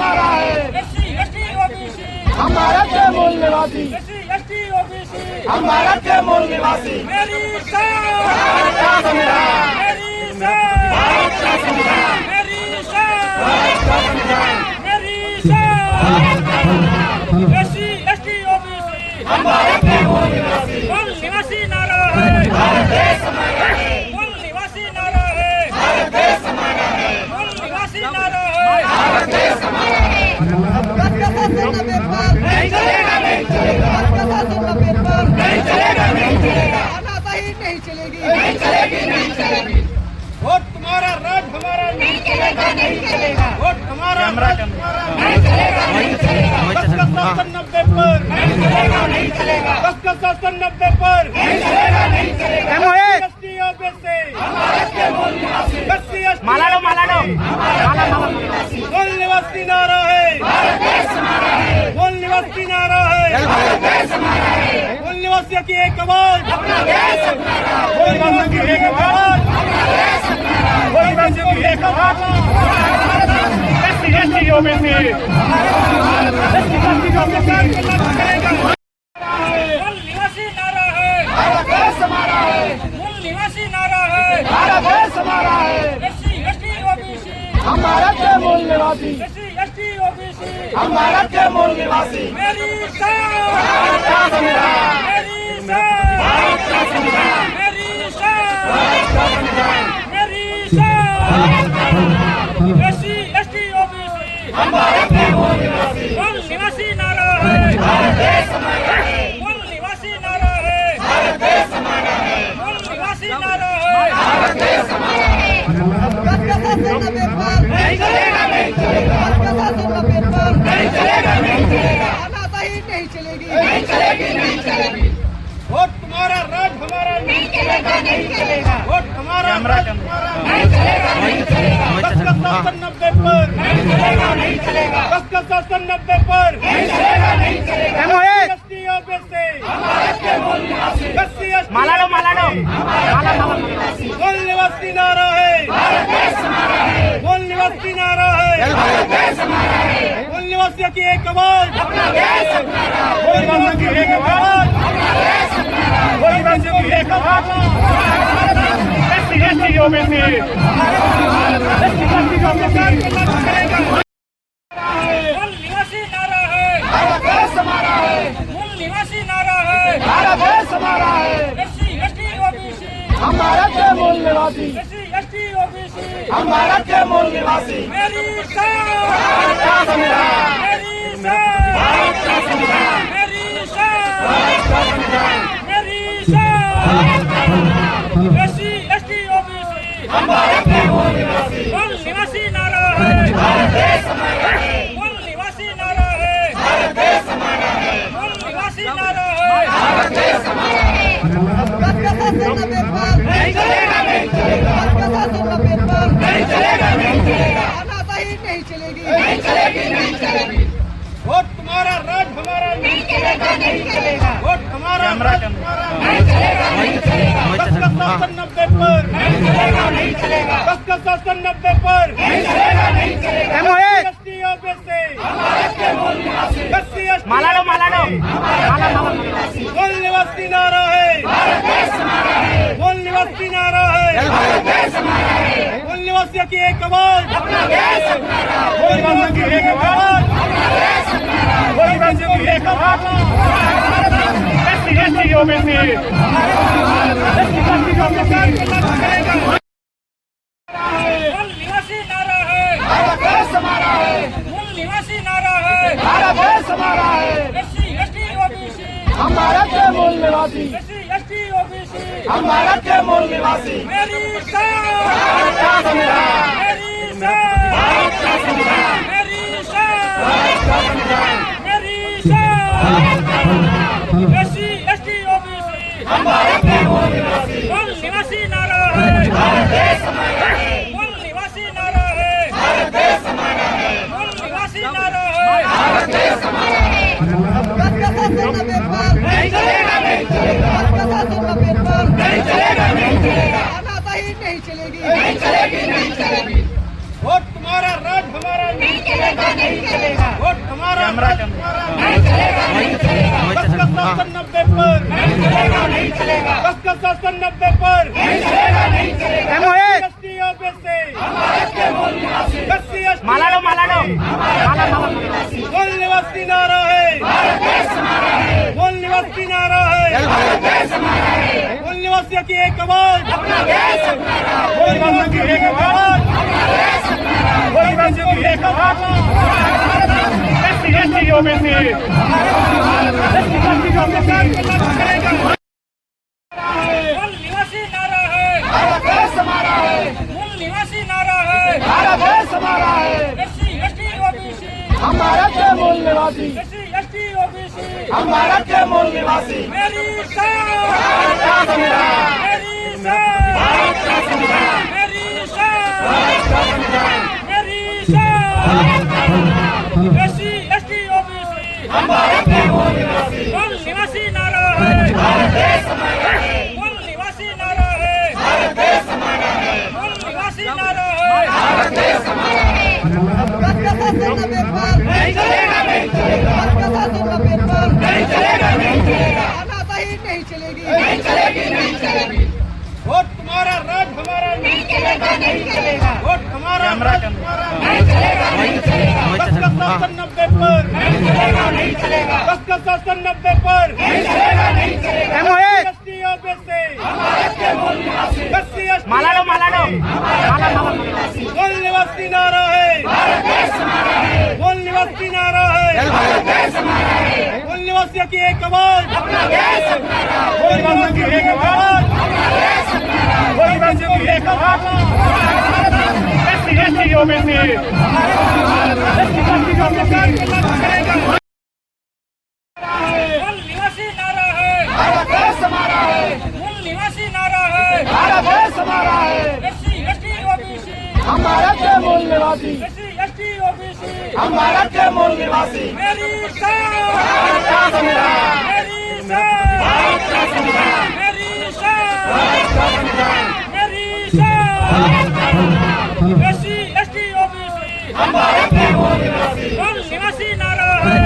हमारा है, SC ST OBC हम भारत के मूल निवासी, एससी एसटी ओबीसी हम भारत के मूल निवासी। मेरी शान भारत का संविधान, मेरी शान भारत का संविधान, मेरी शान भारत का संविधान, मेरी शान एससी एसटी ओबीसी हम भारत के मूल निवासी। मूल निवासी नारा है, भारत देश हमारा है, मूल निवासी नारा है, भारत देश हमारा है, मूल निवासी नारा है। भारत देश हमारा है। नहीं चलेगा, नहीं चलेगा, नहीं चलेगा, नहीं चलेगा, नहीं चलेगी, नहीं चलेगी, नहीं चलेगी। वोट तुम्हारा राज हमारा नहीं चलेगा, नहीं चलेगा। वोट हमारा राज हमारा नहीं चलेगा, नहीं चलेगा, बस का शासन 90 पर नहीं चलेगा, नहीं चलेगा, बस का शासन 90 पर नहीं चलेगा, नहीं चलेगा। एसटी ओबीसी हम भारत के मूल निवासी, एससी एसटी माला दो, माला दो। मूल निवासी नारा है, भारत देश हमारा है, मूल निवासी नारा है, भारत देश हमारा है, मूल निवासियों की एक आवाज, अपना देश हमारा, मूल निवासियों की एक आवाज, अपना देश हमारा, मूल निवासियों की एक आवाज। एससी एसटी ओबीसी मूल निवासी नारा है, भारत देश हमारा है, मूल निवासी नारा है, भारत देश हमारा है, एससी एसटी ओबीसी हम भारत के मूल निवासी, एससी एसटी ओबीसी हम भारत के मूल निवासी। मेरी शान भारत का संविधान, मेरी शान भारत का संविधान, मेरी शान भारत का संविधान, मेरी शान एससी एसटी ओबीसी हम भारत के मूल निवासी, मूल निवासी नारा है, भारत देश हमारा है, मूल निवासी नारा है, भारत देश हमारा है, मूल निवासी नारा है। भारत देश हमारा है। नहीं चलेगा, नहीं चलेगा, नहीं चलेगा, नहीं चलेगा, नहीं चलेगी, नहीं चलेगी, नहीं चलेगी। वोट तुम्हारा राज हमारा नहीं चलेगा, नहीं चलेगा। वोट हमारा राज हमारा नहीं चलेगा, नहीं चलेगा, बस का शासन 90 पर नहीं चलेगा, नहीं चलेगा, बस का शासन 90 पर नहीं चलेगा, नहीं चलेगा। एसटी ओबीसी हम भारत के मूल निवासी, एससी एसटी माला दो, माला दो। मूल निवासी नारा है, भारत देश हमारा है, मूल निवासी नारा है, भारत देश हमारा है, मूल निवासियों की एक आवाज, अपना देश हमारा, मूल निवासियों की एक आवाज, अपना देश हमारा, मूल निवासियों की एक आवाज। एससी एसटी ओबीसी मूल निवासी नारा है, भारत देश हमारा है, मूल निवासी नारा है, भारत देश हमारा है, एससी एसटी ओबीसी हम भारत के मूल निवासी, एससी एसटी ओबीसी हम भारत के मूल निवासी। मेरी शान भारत का संविधान, मेरी शान भारत का संविधान, मेरी शान भारत का संविधान, मेरी शान एससी एसटी ओबीसी हम भारत के मूल निवासी, मूल निवासी नारा है, भारत देश हमारा है, मूल निवासी नारा है, भारत देश हमारा है, मूल निवासी नारा है। भारत देश हमारा है। नहीं चलेगा, नहीं चलेगा, नहीं चलेगा, नहीं चलेगा, नहीं चलेगी, नहीं चलेगी, नहीं चलेगी। वोट तुम्हारा राज हमारा नहीं चलेगा, नहीं चलेगा। वोट हमारा राज हमारा नहीं चलेगा, नहीं चलेगा, बस का शासन 90 पर नहीं चलेगा, नहीं चलेगा, बस का शासन 90 पर नहीं चलेगा, नहीं चलेगा। एसटी ओबीसी हम भारत के मूल निवासी, एससी एसटी माला दो, माला दो। मूल निवासी नारा है, भारत देश हमारा है, मूल निवासी नारा है, भारत देश हमारा है, मूल निवासियों की एक आवाज, अपना देश हमारा, मूल निवासियों की एक आवाज, अपना देश हमारा, मूल निवासियों की एक आवाज। एससी एसटी ओबीसी मूल निवासी नारा है, भारत देश हमारा है, मूल निवासी नारा है, भारत देश हमारा है, एससी एसटी ओबीसी हम भारत के मूल निवासी, एससी एसटी ओबीसी हम भारत के मूल निवासी। मेरी शान भारत का संविधान, मेरी शान भारत का संविधान, मेरी शान भारत का संविधान, मेरी शान एससी एसटी ओबीसी हम भारत के मूल निवासी, मूल निवासी नारा है, भारत देश हमारा है, मूल निवासी नारा है, भारत देश हमारा है, मूल निवासी नारा है। भारत देश हमारा है। नहीं चलेगा, नहीं चलेगा, नहीं चलेगा, नहीं चलेगा, नहीं चलेगी, नहीं चलेगी, नहीं चलेगी। वोट तुम्हारा राज हमारा नहीं चलेगा, नहीं चलेगा। वोट हमारा राज हमारा नहीं चलेगा, नहीं चलेगा। बस का शासन 90 पर नहीं चलेगा, नहीं चलेगा। बस का शासन 90 पर नहीं चलेगा, नहीं चलेगा। एसटी ओबीसी माला दो मूल निवासी नारा है, मूल निवासी नारा है, मूल निवासियों की एक आवाज, मूल निवासियों की एक आवाज, मूल निवासियों की एक आवाज। एसटी ओबीसी मूल निवासी नारा है, मूल निवासी नारा है, एसटी ओबीसी हमारा क्या मूल निवासी, एसटी ओबीसी हमारा क्या मूल निवासी, मेरी शान, मेरी शान, मेरी शान, मेरी शान। एसटी ओबीसी हमारा क्या मूल निवासी, मूल निवासी नारा है, मूल निवासी नारा है, मूल निवासी नारा है। बस का शासन 90 पर नहीं चलेगा, नहीं चलेगा। बस का शासन 90 पर नहीं चलेगा, नहीं चलेगा। तानाशाही नहीं चलेगी, नहीं चलेगी, नहीं चलेगी। वोट तुम्हारा राज हमारा नहीं चलेगा, नहीं चलेगा। वोट हमारा राज हमारा नहीं चलेगा, नहीं चलेगा। बस का शासन 90 पर नहीं चलेगा, नहीं चलेगा। बस का शासन 90 पर नहीं चलेगा, नहीं चलेगा। एसटी ओबीसी हमारा क्या मूल निवासी, माला दो मूल निवासी नारा है, मूल निवासी नारा है, मूल निवासियों की एक आवाज, मूल निवासियों की एक आवाज, मूल निवासियों की एक आवाज। एसटी ओबीसी मूल निवासी नारा है, मूल निवासी नारा है, एसटी ओबीसी हमारा क्या मूल निवासी, एसटी ओबीसी हमारा क्या मूल निवासी, मेरी शान, मेरी शान, मेरी शान, मेरी शान। एसटी ओबीसी हमारा क्या मूल निवासी, मूल निवासी नारा है,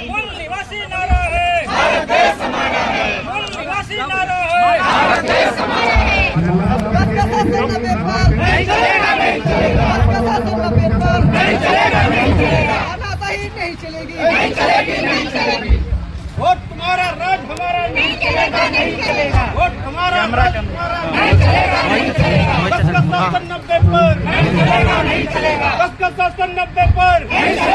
मूल निवासी नारा है, मूल निवासी नारा है। बस का शासन 90 पर नहीं चलेगा, नहीं चलेगा। बस का शासन 90 पर नहीं चलेगा, नहीं चलेगा। तानाशाही नहीं चलेगी, नहीं चलेगी, नहीं चलेगी। वोट तुम्हारा राज हमारा नहीं चलेगा, नहीं चलेगा। वोट हमारा राज हमारा नहीं चलेगा, नहीं चलेगा। बस का शासन 90 पर नहीं चलेगा, नहीं चलेगा। बस का शासन 90 पर नहीं चलेगा।